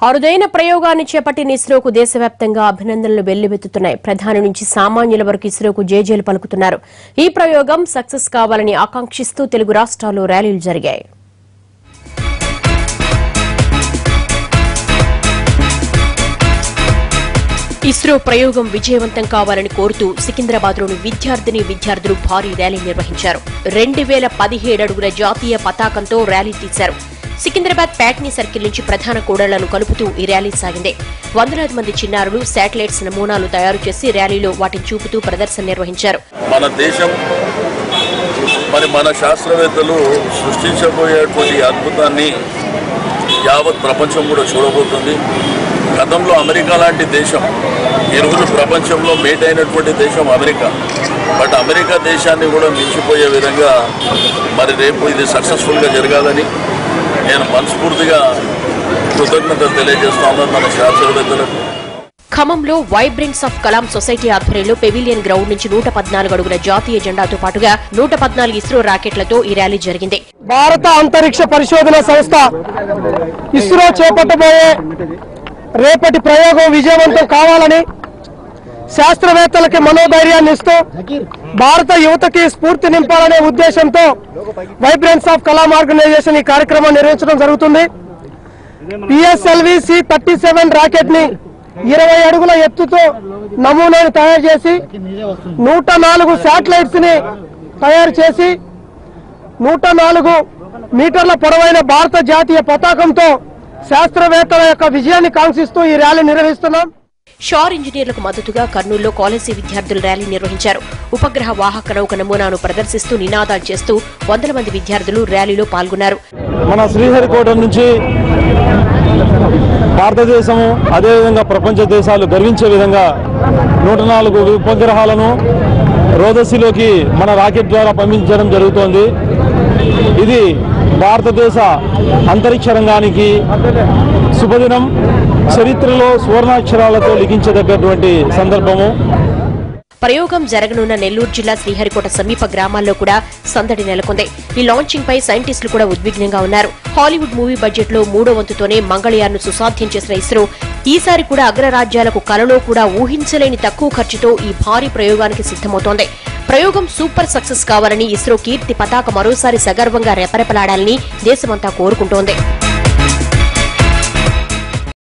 అరుదైన ప్రయోగాన్ని చేపట్టిన ఇస్రోకు దేశవ్యాప్తంగా అభినందనలు వెల్లువెత్తుతున్నాయి. ప్రధాని నుంచి సామాన్యుల వరకు ఇస్రోకు జేజేలు పలుకుతున్నారు. ఈ ప్రయోగం సక్సెస్ కావాలని ఆకాంక్షిస్తూ తెలుగు రాష్ట్రాల్లో ర్యాలీలు జరిగాయి. ఇస్రో ప్రయోగం విజయవంతం కావాలని కోరుతూ సికింద్రాబాద్లోని విద్యార్థులు భారీ ర్యాలీ నిర్వహించారు. 2017 అడుగుల జాతీయ పతాకంతో ర్యాలీ తీశారు. సికింద్రాబాద్ ప్యాట్నీ సర్కిల్ నుంచి ప్రధాన కూడళ్లను కలుపుతూ ఈ ర్యాలీ సాగింది. వందలాది మంది చిన్నారులు శాటిలైట్స్ నమూనాలు తయారు చేసి ర్యాలీలో వాటిని చూపుతూ ప్రదర్శన నిర్వహించారు. మన దేశం మన శాస్త్రవేత్తలు సృష్టించబోయేటువంటి అద్భుతాన్ని యావత్ ప్రపంచం కూడా చూడబోతుంది. గతంలో అమెరికా లాంటి దేశం, ఈరోజు ప్రపంచంలో మేటైనటువంటి దేశం అమెరికా. బట్ అమెరికా దేశాన్ని కూడా మించిపోయే విధంగా రేపు ఇది సక్సెస్ఫుల్గా జరగాలని నేను మనస్ఫూర్తిగా కృతజ్ఞతలు తెలియజేస్తాను మన శాస్త్రవేత్తలకు. ఖమ్మంలో వైబ్రెంట్స్ ఆఫ్ కలాం సొసైటీ ఆధ్వర్యంలో పెవిలియన్ గ్రౌండ్ నుంచి 114 అడుగుల జాతీయ జెండాతో పాటుగా 114 ఇస్రో రాకెట్లతో ఈ ర్యాలీ జరిగింది. భారత అంతరిక్ష పరిశోధన సంస్థ ఇస్రో చేపట్టబోయే రేపటి ప్రయోగం విజయవంతం కావాలని శాస్త్రవేత్తలకి మనోధైర్యాన్ని ఇస్తూ భారత యువతకి స్ఫూర్తి నింపాలనే ఉద్దేశంతో వైబ్రెంట్స్ ఆఫ్ కలాం ఆర్గనైజేషన్ ఈ కార్యక్రమాన్ని నిర్వహించడం జరుగుతుంది. PSLV C-37 రాకెట్ ని 20 అడుగుల ఎత్తుతో నమూనాను తయారు చేసి 104 శాటిలైట్స్ ని తయారు చేసి 104 మీటర్ల పొడవైన భారత జాతీయ పతాకంతో శాస్త్రవేత్తల యొక్క విజయాన్ని కాంక్షిస్తూ ఈ ర్యాలీ నిర్వహిస్తున్నాం. షార్ ఇంజనీర్లకు మద్దతుగా కర్నూలులో కాలేజీ విద్యార్థులు ర్యాలీ నిర్వహించారు. ఉపగ్రహ వాహక నౌక నమూనాను ప్రదర్శిస్తూ నినాదాలు చేస్తూ వందల మంది విద్యార్థులు ర్యాలీలో పాల్గొన్నారు. మన శ్రీహరికోట నుంచి భారతదేశము అదేవిధంగా ప్రపంచ దేశాలు గర్వించే విధంగా 104 ఉపగ్రహాలను రోదసిలోకి మన రాకెట్ ద్వారా పంపించడం జరుగుతోంది. ఇది భారతదేశ అంతరిక్ష రంగానికి శుభదినం, చరిత్రలో సువర్ణాక్షరాలతో లిఖించదగ్గటువంటి సందర్భము. ప్రయోగం జరగనున్న నెల్లూరు జిల్లా శ్రీహరికోట సమీప గ్రామాల్లో కూడా సందడి నెలకొంది. ఈ లాంచింగ్ పై సైంటిస్టులు కూడా ఉద్విగ్నంగా ఉన్నారు. హాలీవుడ్ మూవీ బడ్జెట్ లో 3వ వంతుతోనే మంగళయాన్ను సుసాధ్యం చేసిన ఇస్రో ఈసారి కూడా అగ్రరాజ్యాలకు కలలో కూడా ఊహించలేని తక్కువ ఖర్చుతో ఈ భారీ ప్రయోగానికి సిద్దమవుతోంది. ప్రయోగం సూపర్ సక్సెస్ కావాలని ఇస్రో కీర్తి పతాక మరోసారి సగర్వంగా రెపరెపలాడాలని దేశమంతా కోరుకుంటోంది.